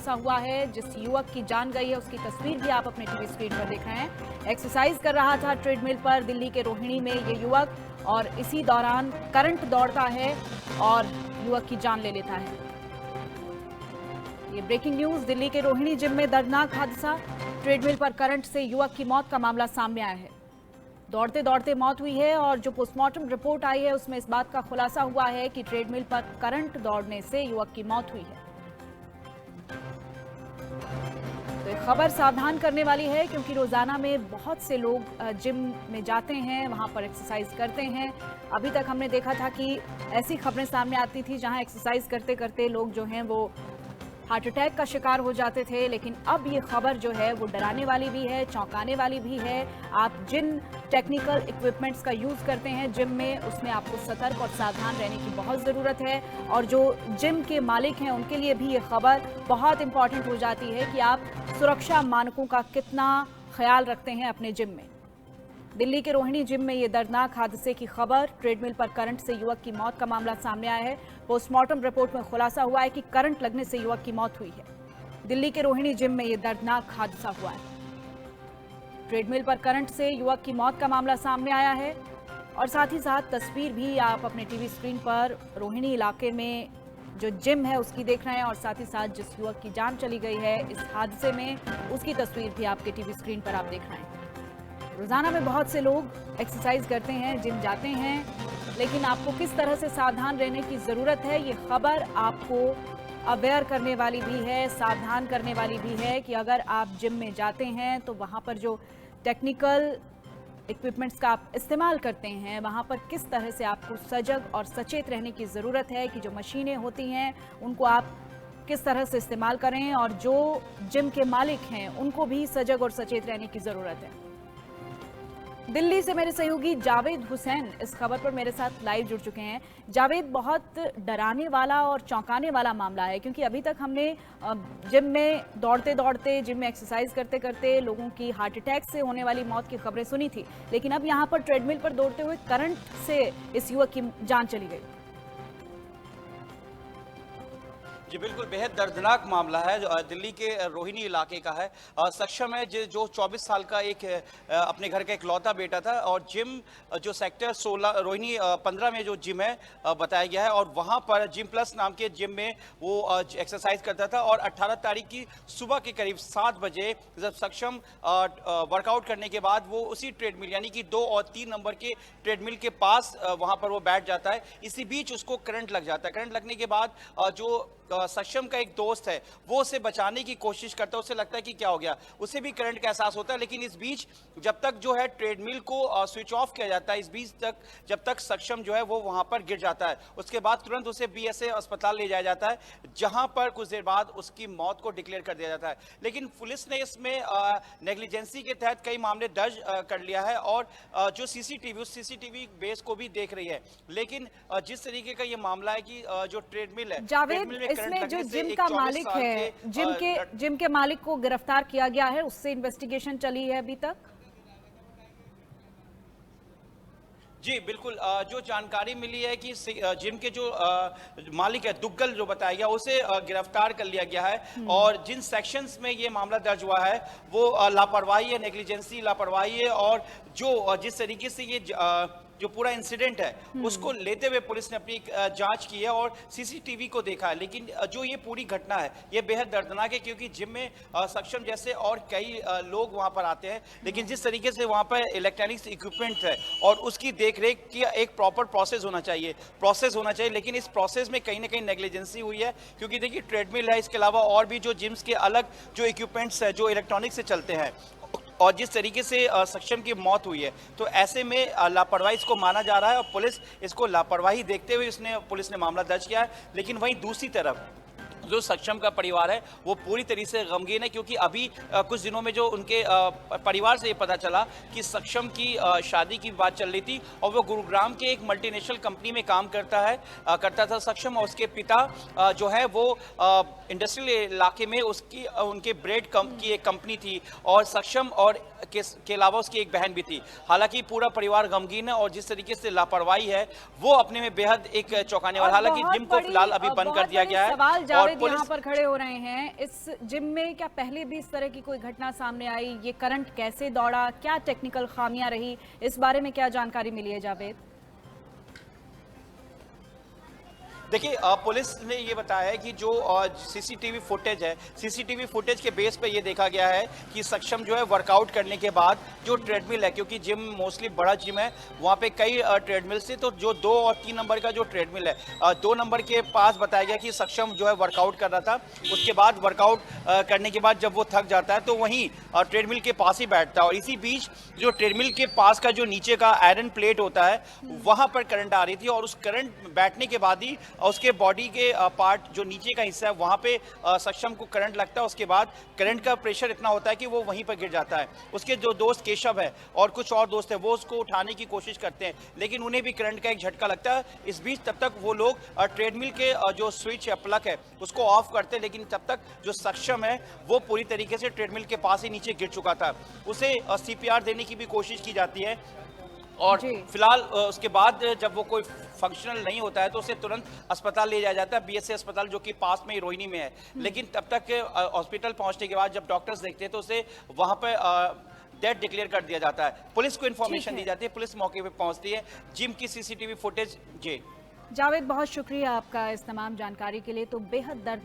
हादसा हुआ है। जिस युवक की जान गई है उसकी तस्वीर भी आप अपने टीवी स्क्रीन पर देख रहे हैं। एक्सरसाइज कर रहा था ट्रेडमिल पर दिल्ली के रोहिणी में ये युवक, और इसी दौरान करंट दौड़ता है और युवक की जान ले लेता है। ये ब्रेकिंग न्यूज, दिल्ली के रोहिणी जिम में दर्दनाक हादसा, ट्रेडमिल पर करंट से युवक की मौत का मामला सामने आया है। दौड़ते दौड़ते मौत हुई है और जो पोस्टमार्टम रिपोर्ट आई है उसमें इस बात का खुलासा हुआ है कि ट्रेडमिल पर करंट दौड़ने से युवक की मौत हुई है। तो एक खबर सावधान करने वाली है, क्योंकि रोजाना में बहुत से लोग जिम में जाते हैं, वहां पर एक्सरसाइज करते हैं। अभी तक हमने देखा था कि ऐसी खबरें सामने आती थी जहां एक्सरसाइज करते करते लोग जो हैं वो हार्ट अटैक का शिकार हो जाते थे, लेकिन अब ये खबर जो है वो डराने वाली भी है, चौंकाने वाली भी है। आप जिन टेक्निकल इक्विपमेंट्स का यूज करते हैं जिम में, उसमें आपको सतर्क और सावधान रहने की बहुत ज़रूरत है। और जो जिम के मालिक हैं उनके लिए भी ये खबर बहुत इंपॉर्टेंट हो जाती है कि आप सुरक्षा मानकों का कितना ख्याल रखते हैं अपने जिम में। दिल्ली के रोहिणी जिम में ये दर्दनाक हादसे की खबर, ट्रेडमिल पर करंट से युवक की मौत का मामला सामने आया है। पोस्टमार्टम रिपोर्ट में खुलासा हुआ है कि करंट लगने से युवक की मौत हुई है। दिल्ली के रोहिणी जिम में ये दर्दनाक हादसा हुआ है। ट्रेडमिल पर करंट से युवक की मौत का मामला सामने आया है, और साथ ही साथ तस्वीर भी आप अपने टीवी स्क्रीन पर रोहिणी इलाके में जो जिम है उसकी देख रहे हैं, और साथ ही साथ जिस युवक की जान चली गई है इस हादसे में, उसकी तस्वीर भी आपके टीवी स्क्रीन पर आप देख रहे हैं। रोजाना में बहुत से लोग एक्सरसाइज करते हैं, जिम जाते हैं, लेकिन आपको किस तरह से सावधान रहने की ज़रूरत है, ये खबर आपको अवेयर करने वाली भी है, सावधान करने वाली भी है कि अगर आप जिम में जाते हैं तो वहाँ पर जो टेक्निकल इक्विपमेंट्स का आप इस्तेमाल करते हैं, वहाँ पर किस तरह से आपको सजग और सचेत रहने की ज़रूरत है कि जो मशीनें होती हैं उनको आप किस तरह से इस्तेमाल करें, और जो जिम के मालिक हैं उनको भी सजग और सचेत रहने की ज़रूरत है। दिल्ली से मेरे सहयोगी जावेद हुसैन इस खबर पर मेरे साथ लाइव जुड़ चुके हैं। जावेद, बहुत डराने वाला और चौंकाने वाला मामला है, क्योंकि अभी तक हमने जिम में दौड़ते दौड़ते, जिम में एक्सरसाइज करते करते लोगों की हार्ट अटैक से होने वाली मौत की खबरें सुनी थी, लेकिन अब यहाँ पर ट्रेडमिल पर दौड़ते हुए करंट से इस युवक की जान चली गई। जी बिल्कुल, बेहद दर्दनाक मामला है जो दिल्ली के रोहिणी इलाके का है। सक्षम है जो 24 साल का एक अपने घर का इकलौता बेटा था, और जिम जो सेक्टर 16 रोहिणी 15 में जो जिम है बताया गया है, और वहाँ पर जिम प्लस नाम के जिम में वो एक्सरसाइज करता था। और 18 तारीख की सुबह के करीब 7 बजे जब सक्षम वर्कआउट करने के बाद वो उसी ट्रेडमिल यानी कि 2 और 3 नंबर के ट्रेडमिल के पास वहाँ पर वो बैठ जाता है। इसी बीच उसको करंट लग जाता है। करंट लगने के बाद जो सक्षम का एक दोस्त है वो उसे बचाने की कोशिश करता है, उसे लगता है कि क्या हो गया, उसे भी करंट का एहसास होता है। लेकिन इस बीच जब तक जो है ट्रेडमिल को स्विच ऑफ किया जाता है, इस बीच तक जब तक सक्षम जो है वो वहां पर गिर जाता है, उसके बाद तुरंत उसे बीएसए अस्पताल ले जाया जाता है, जहां पर कुछ देर बाद उसकी मौत को डिक्लेयर कर दिया जाता है। लेकिन पुलिस ने इसमें नेग्लिजेंसी के तहत कई मामले दर्ज कर लिया है, और जो सीसीटीवी उस सीसीटीवी बेस को भी देख रही है। लेकिन जिस तरीके का ये मामला है कि जो ट्रेडमिल है, इसमें जो जिम का मालिक है, जिम के मालिक को गिरफ्तार किया गया है, उससे इन्वेस्टिगेशन चली है अभी तक। जी बिल्कुल, जो जानकारी मिली है कि जिम के जो मालिक है दुग्गल जो बताया गया, उसे गिरफ्तार कर लिया गया है। और जिन सेक्शंस में ये मामला दर्ज हुआ है वो लापरवाही है, नेग्लिजेंसी लापरवाही है, और जो जिस तरीके से ये जो पूरा इंसिडेंट है उसको लेते हुए पुलिस ने अपनी जांच की है और सीसीटीवी को देखा है। लेकिन जो ये पूरी घटना है ये बेहद दर्दनाक है, क्योंकि जिम में सक्षम जैसे और कई लोग वहां पर आते हैं, लेकिन जिस तरीके से वहां पर इलेक्ट्रॉनिक्स इक्विपमेंट है और उसकी देखरेख की एक प्रॉपर प्रोसेस होना चाहिए, लेकिन इस प्रोसेस में कहीं ना कहीं नेग्लिजेंसी हुई है। क्योंकि देखिए ट्रेडमिल है, इसके अलावा और भी जो जिम्स के अलग जो इक्विपमेंट्स है जो इलेक्ट्रॉनिक से चलते हैं, और जिस तरीके से सक्षम की मौत हुई है, तो ऐसे में लापरवाही इसको माना जा रहा है, और पुलिस इसको लापरवाही देखते हुए पुलिस ने मामला दर्ज किया है। लेकिन वहीं दूसरी तरफ जो सक्षम का परिवार है वो पूरी तरीके से गमगीन है, क्योंकि अभी कुछ दिनों में जो उनके परिवार से ये पता चला कि सक्षम की शादी की बात चल रही थी, और वो गुरुग्राम के एक मल्टीनेशनल कंपनी में काम करता था सक्षम, और उसके पिता जो है वो इंडस्ट्रियल इलाके में उनके ब्रेड की एक कंपनी थी, और सक्षम और के अलावा उसकी एक बहन भी थी। हालांकि पूरा परिवार गमगीन है, और जिस तरीके से लापरवाही है वो अपने में बेहद एक चौंकाने वाला। हालांकि जिम को फिलहाल अभी बंद कर दिया गया है, और यहाँ पर खड़े हो रहे हैं, इस जिम में क्या पहले भी इस तरह की कोई घटना सामने आई? ये करंट कैसे दौड़ा, क्या टेक्निकल खामियां रही, इस बारे में क्या जानकारी मिली है जावेद? देखिए पुलिस ने ये बताया है कि जो सीसीटीवी फुटेज है, सीसीटीवी फुटेज के बेस पे ये देखा गया है कि सक्षम जो है वर्कआउट करने के बाद जो ट्रेडमिल है, क्योंकि जिम मोस्टली बड़ा जिम है, वहाँ पे कई ट्रेडमिल्स थे, तो जो 2 और 3 नंबर का जो ट्रेडमिल है, 2 नंबर के पास बताया गया कि सक्षम जो है वर्कआउट कर रहा था। उसके बाद वर्कआउट करने के बाद जब वो थक जाता है तो वहीं ट्रेडमिल के पास ही बैठता है, और इसी बीच जो ट्रेडमिल के पास का जो नीचे का आयरन प्लेट होता है, वहाँ पर करंट आ रही थी, और उस करंट बैठने के बाद ही उसके बॉडी के पार्ट जो नीचे का हिस्सा है वहां पे सक्षम को करंट लगता है। उसके बाद करंट का प्रेशर इतना होता है कि वो वहीं पर गिर जाता है। उसके जो दोस्त केशव है और कुछ और दोस्त है, वो उसको उठाने की कोशिश करते हैं, लेकिन उन्हें भी करंट का एक झटका लगता है। इस बीच तब तक वो लोग ट्रेडमिल के जो स्विच है, प्लग है, उसको ऑफ करते हैं, लेकिन तब तक जो सक्षम है वो पूरी तरीके से ट्रेडमिल के पास ही नीचे गिर चुका था। उसे सीपीआर देने की भी कोशिश की जाती है, और फिलहाल उसके बाद जब वो कोई फंक्शनल नहीं होता है तो उसे तुरंत अस्पताल ले जाया जाता है, बीएसए अस्पताल, जो कि पास में ही रोहिणी में है। लेकिन तब तक हॉस्पिटल पहुंचने के बाद जब डॉक्टर्स देखते हैं तो उसे वहां पे डेड डिक्लेयर कर दिया जाता है। पुलिस को इन्फॉर्मेशन दी जाती है, पुलिस मौके पे पहुंचती है। जिम की सीसीटीवी फुटेज। जी जावेद, बहुत शुक्रिया आपका इस तमाम जानकारी के लिए। तो बेहद दर्द